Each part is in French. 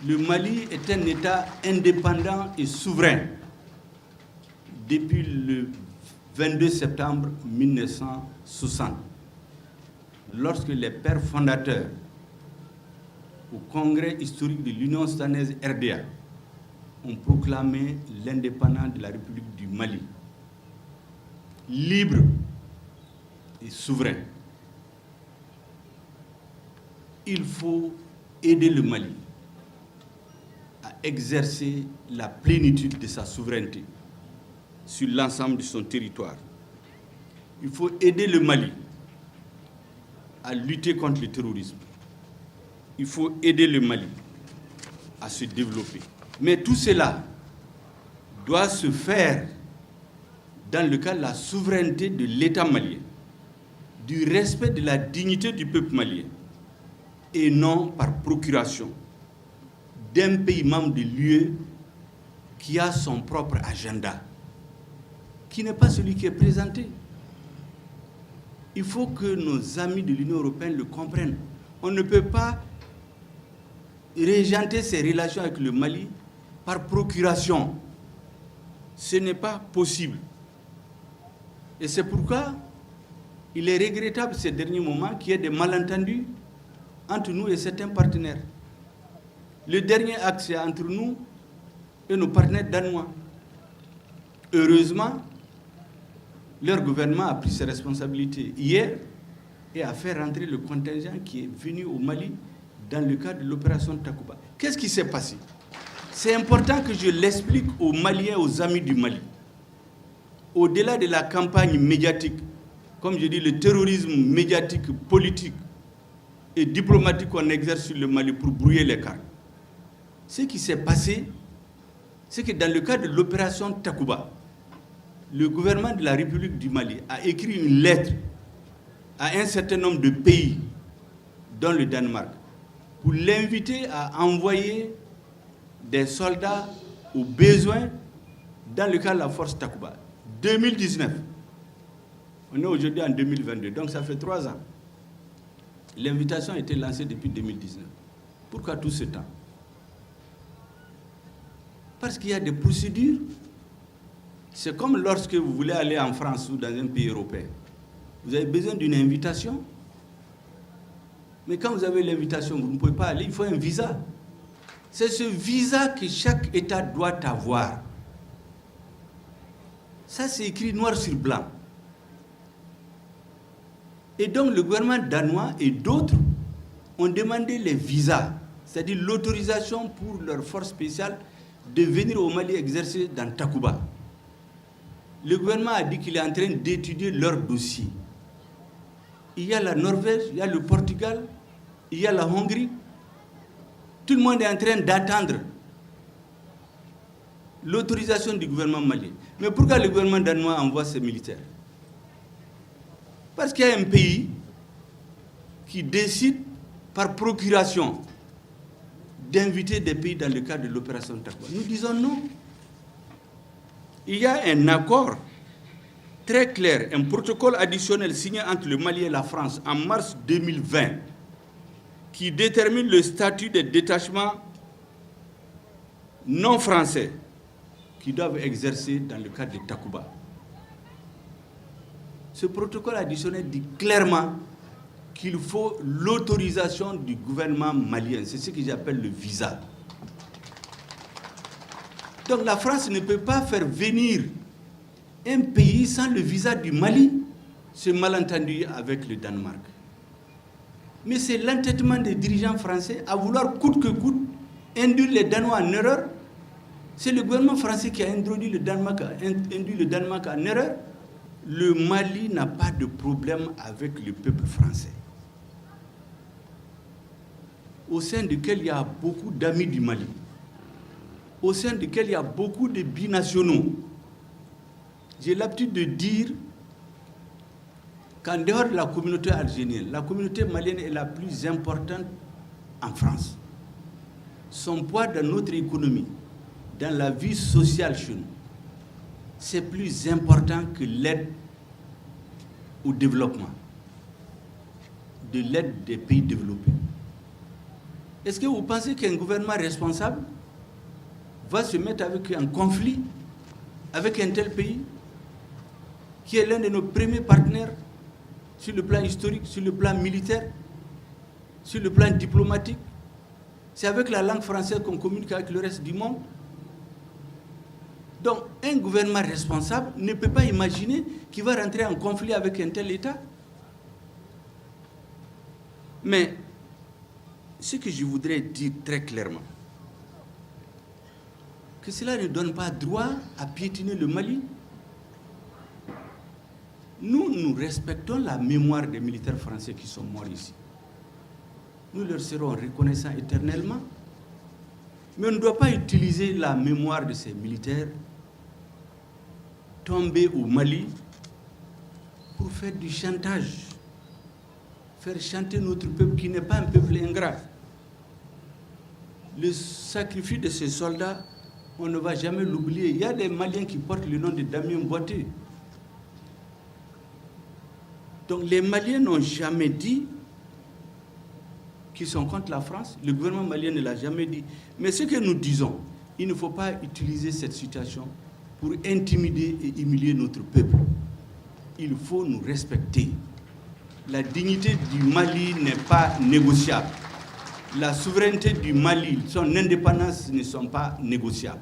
Le Mali est un État indépendant et souverain depuis le 22 septembre 1960, lorsque les pères fondateurs au congrès historique de l'Union soudanaise RDA ont proclamé l'indépendance de la République du Mali, libre et souverain. Il faut aider le Mali à exercer la plénitude de sa souveraineté sur l'ensemble de son territoire. Il faut aider le Mali à lutter contre le terrorisme. Il faut aider le Mali à se développer. Mais tout cela doit se faire dans le cadre de la souveraineté de l'État malien, du respect de la dignité du peuple malien, et non par procuration d'un pays membre de l'UE qui a son propre agenda, qui n'est pas celui qui est présenté. Il faut que nos amis de l'Union européenne le comprennent. On ne peut pas régenter ses relations avec le Mali par procuration. Ce n'est pas possible. Et c'est pourquoi il est regrettable ces derniers moments qu'il y ait des malentendus entre nous et certains partenaires. Le dernier acte, c'est entre nous et nos partenaires danois. Heureusement, leur gouvernement a pris ses responsabilités hier et a fait rentrer le contingent qui est venu au Mali dans le cadre de l'opération Takuba. Qu'est-ce qui s'est passé? C'est important que je l'explique aux Maliens, aux amis du Mali. Au-delà de la campagne médiatique, comme je dis, le terrorisme médiatique, politique et diplomatique qu'on exerce sur le Mali pour brouiller les cartes. Ce qui s'est passé, c'est que dans le cadre de l'opération Takuba, le gouvernement de la République du Mali a écrit une lettre à un certain nombre de pays, dont le Danemark, pour l'inviter à envoyer des soldats aux besoins dans le cadre de la force Takuba. 2019. On est aujourd'hui en 2022, donc ça fait 3 ans. L'invitation a été lancée depuis 2019. Pourquoi tout ce temps? Parce qu'il y a des procédures. C'est comme lorsque vous voulez aller en France ou dans un pays européen. Vous avez besoin d'une invitation. Mais quand vous avez l'invitation, vous ne pouvez pas aller, il faut un visa. C'est ce visa que chaque État doit avoir. Ça, c'est écrit noir sur blanc. Et donc, le gouvernement danois et d'autres ont demandé les visas, c'est-à-dire l'autorisation pour leurs forces spéciales de venir au Mali exercer dans Takuba. Le gouvernement a dit qu'il est en train d'étudier leur dossier. Il y a la Norvège, il y a le Portugal, il y a la Hongrie. Tout le monde est en train d'attendre l'autorisation du gouvernement malien. Mais pourquoi le gouvernement danois envoie ses militaires? Parce qu'il y a un pays qui décide par procuration d'inviter des pays dans le cadre de l'opération Takuba. Nous disons non. Il y a un accord très clair, un protocole additionnel signé entre le Mali et la France en mars 2020 qui détermine le statut des détachements non français qui doivent exercer dans le cadre de Takuba. Ce protocole additionnel dit clairement qu'il faut l'autorisation du gouvernement malien. C'est ce que j'appelle le visa. Donc la France ne peut pas faire venir un pays sans le visa du Mali. C'est malentendu avec le Danemark. Mais c'est l'entêtement des dirigeants français à vouloir coûte que coûte induire les Danois en erreur. C'est le gouvernement français qui a induit le Danemark en erreur. Le Mali n'a pas de problème avec le peuple français, au sein duquel il y a beaucoup d'amis du Mali, au sein duquel il y a beaucoup de binationaux. J'ai l'habitude de dire qu'en dehors de la communauté algérienne, la communauté malienne est la plus importante en France. Son poids dans notre économie, dans la vie sociale chez nous, c'est plus important que l'aide au développement, de l'aide des pays développés. Est-ce que vous pensez qu'un gouvernement responsable va se mettre avec un conflit avec un tel pays qui est l'un de nos premiers partenaires sur le plan historique, sur le plan militaire, sur le plan diplomatique? C'est avec la langue française qu'on communique avec le reste du monde. Donc, un gouvernement responsable ne peut pas imaginer qu'il va rentrer en conflit avec un tel État. Mais ce que je voudrais dire très clairement, que cela ne donne pas droit à piétiner le Mali. Nous respectons la mémoire des militaires français qui sont morts ici. Nous leur serons reconnaissants éternellement. Mais on ne doit pas utiliser la mémoire de ces militaires tombés au Mali pour faire du chantage, faire chanter notre peuple qui n'est pas un peuple ingrat. Le sacrifice de ces soldats, on ne va jamais l'oublier. Il y a des Maliens qui portent le nom de Damien Boité. Donc les Maliens n'ont jamais dit qu'ils sont contre la France. Le gouvernement malien ne l'a jamais dit. Mais ce que nous disons, il ne faut pas utiliser cette situation pour intimider et humilier notre peuple. Il faut nous respecter. La dignité du Mali n'est pas négociable. La souveraineté du Mali, son indépendance ne sont pas négociables.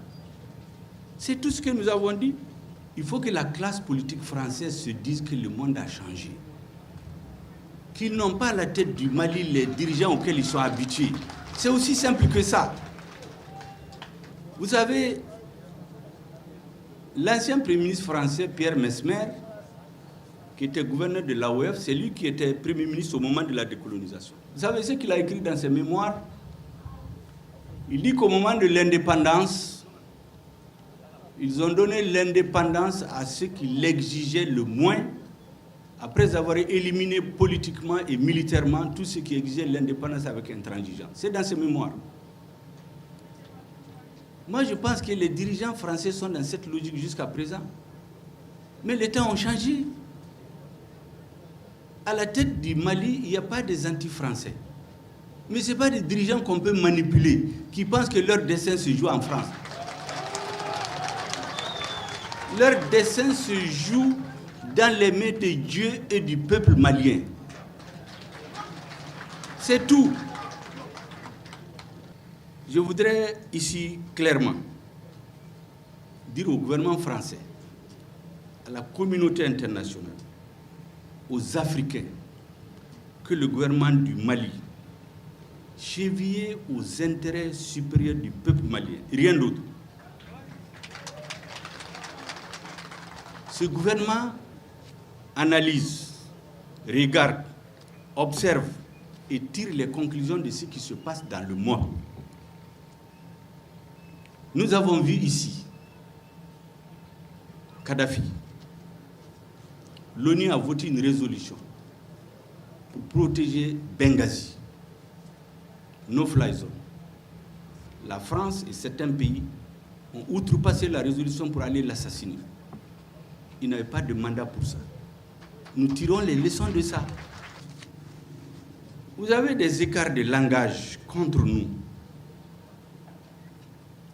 C'est tout ce que nous avons dit. Il faut que la classe politique française se dise que le monde a changé. Qu'ils n'ont pas à la tête du Mali les dirigeants auxquels ils sont habitués. C'est aussi simple que ça. Vous savez, l'ancien Premier ministre français, Pierre Messmer, qui était gouverneur de l'AOF, c'est lui qui était Premier ministre au moment de la décolonisation. Vous savez ce qu'il a écrit dans ses mémoires? Il dit qu'au moment de l'indépendance, ils ont donné l'indépendance à ceux qui l'exigeaient le moins, après avoir éliminé politiquement et militairement tous ceux qui exigeaient l'indépendance avec intransigeance. C'est dans ses mémoires. Moi, je pense que les dirigeants français sont dans cette logique jusqu'à présent. Mais les temps ont changé. À la tête du Mali, il n'y a pas des anti-français. Mais ce n'est pas des dirigeants qu'on peut manipuler, qui pensent que leur destin se joue en France. Leur destin se joue dans les mains de Dieu et du peuple malien. C'est tout. Je voudrais ici clairement dire au gouvernement français, à la communauté internationale, aux Africains, que le gouvernement du Mali, chevillé aux intérêts supérieurs du peuple malien, rien d'autre. Ce gouvernement analyse, regarde, observe et tire les conclusions de ce qui se passe dans le monde. Nous avons vu ici Kadhafi. L'ONU a voté une résolution pour protéger Benghazi, no-fly zone. La France et certains pays ont outrepassé la résolution pour aller l'assassiner. Ils n'avaient pas de mandat pour ça. Nous tirons les leçons de ça. Vous avez des écarts de langage contre nous,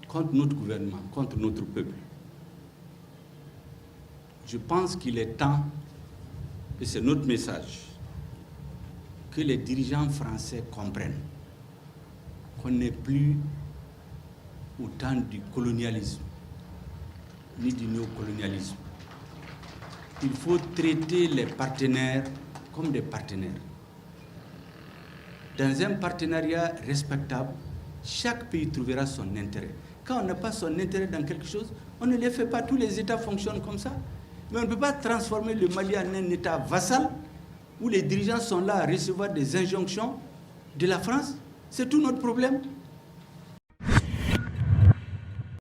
contre notre gouvernement, contre notre peuple. Je pense qu'il est temps, et c'est notre message, que les dirigeants français comprennent qu'on n'est plus au temps du colonialisme, ni du néocolonialisme. Il faut traiter les partenaires comme des partenaires. Dans un partenariat respectable, chaque pays trouvera son intérêt. Quand on n'a pas son intérêt dans quelque chose, on ne les fait pas. Tous les États fonctionnent comme ça. Mais on ne peut pas transformer le Mali en un État vassal où les dirigeants sont là à recevoir des injonctions de la France. C'est tout notre problème.